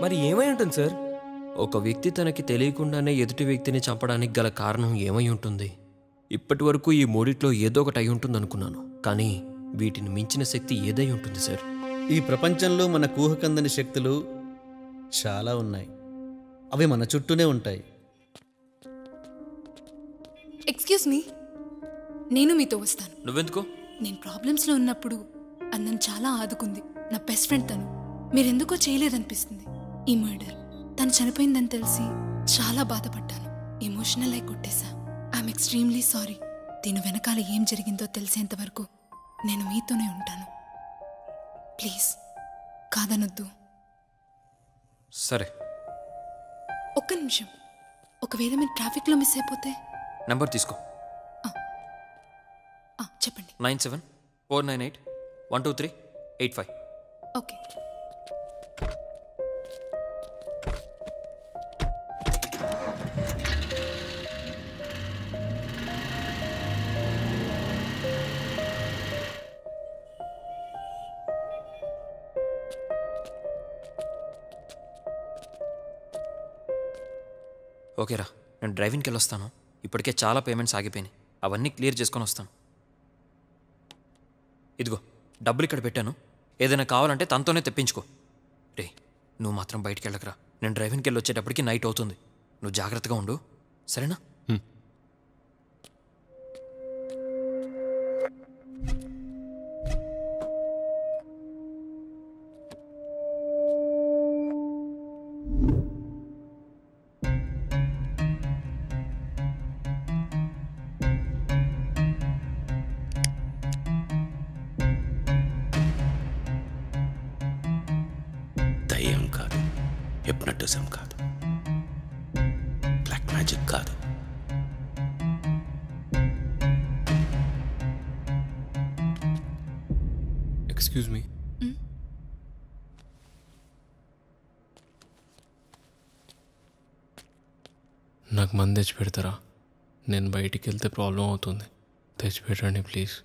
మరి ఏమై ఉంటుంది సార్? ఒక వ్యక్తి తనకి తెలియకుండానే ఎదుటి వ్యక్తిని చంపడానికి గల కారణం ఏమై ఉంటుంది? ఇప్పటి వరకు ఈ మూడిట్లో ఏదో ఒకటి అయి ఉంటుంది అనుకున్నాను, కానీ వీటిని మించిన శక్తి ఏదై ఉంటుంది సార్? ఈ ప్రపంచంలో మన ఊహకందని శక్తులు చాలా ఉన్నాయి. అవి మన చుట్టూనే ఉంటాయి. ఎక్స్క్యూజ్ మీ, నేను మీతో వస్తాను. నువ్వెందుకు? నేను ప్రాబ్లమ్స్లో ఉన్నప్పుడు అది నన్ను చాలా ఆదుకుంది. నా బెస్ట్ ఫ్రెండ్ తను. మీరెందుకో చేయలేదనిపిస్తుంది. ఈ మర్డర్ తను చనిపోయిందని తెలిసి చాలా బాధపడ్డాను. ఎమోషనల్ అయి కొట్టేశా. I'm extremely sorry. దీని వెనకాల ఏం జరిగిందో తెలిసేంత వరకు నేను మీతోనే ఉంటాను. ప్లీజ్ కాదనొద్దు. సరే. ఒక్క నిమిషం. ఒకవేళ మీరు ట్రాఫిక్లో మిస్ అయిపోతే? నంబర్ తీసుకో. చెప్పండి. 97-498-123-85. ఓకే. ఓకేరా, నేను డ్రైవింగ్కి వెళ్ళొస్తాను. ఇప్పటికే చాలా పేమెంట్స్ ఆగిపోయినాయి. అవన్నీ క్లియర్ చేసుకొని వస్తాను. ఇదిగో డబ్బులు ఇక్కడ పెట్టాను. ఏదైనా కావాలంటే తనతోనే తెప్పించుకో. రే, నువ్వు మాత్రం బయటికి వెళ్ళకరా. నేను డ్రైవింగ్కి వెళ్ళి వచ్చేటప్పటికి నైట్ అవుతుంది. నువ్వు జాగ్రత్తగా ఉండు, సరేనా? దయ్యం కాదు, హిప్నటిజం కాదు, బ్లాక్ మ్యాజిక్ కాదు. Excuse me. నాకు మంది తెచ్చి పెడతారా? నేను బయటికి వెళ్తే ప్రాబ్లం అవుతుంది. తెచ్చి పెట్టండి ప్లీజ్.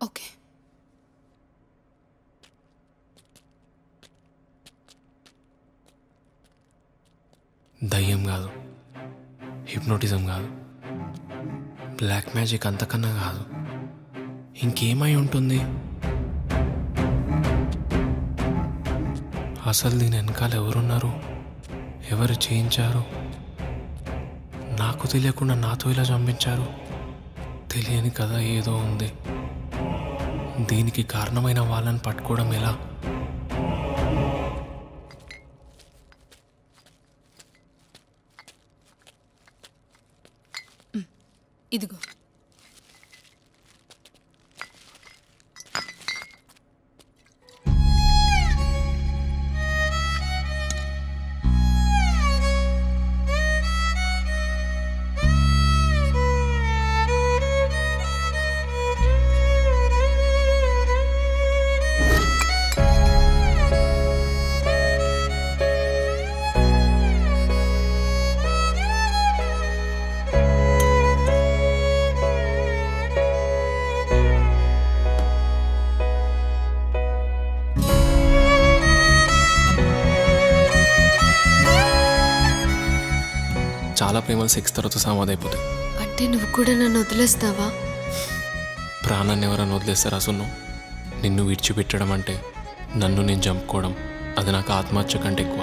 ఓకే. దయ్యం కాదు, హిప్నోటిజం కాదు, బ్లాక్ మ్యాజిక్ అంతకన్నా కాదు. ఇంకేమై ఉంటుంది? అసలు దీని వెనకాల ఎవరున్నారు? ఎవరు చేయించారు? నాకు తెలియకుండా నాతో ఇలా చంపించారు. తెలియని కథ ఏదో ఉంది. దీనికి కారణమైన వాళ్ళని పట్టుకోవడం ఎలా? ఇదిగో. చాలా ప్రేమలు సెక్స్ తర్వాత సమాధైపోతాయి. అంటే నువ్వు కూడా నన్ను వదిలేస్తావా? ప్రాణాన్ని ఎవరైనా వదిలేస్తారా సున్ను? నిన్ను విడిచిపెట్టడం అంటే నన్ను నేను చంపుకోవడం. అది నాకు ఆత్మహత్య కంటే ఎక్కువ.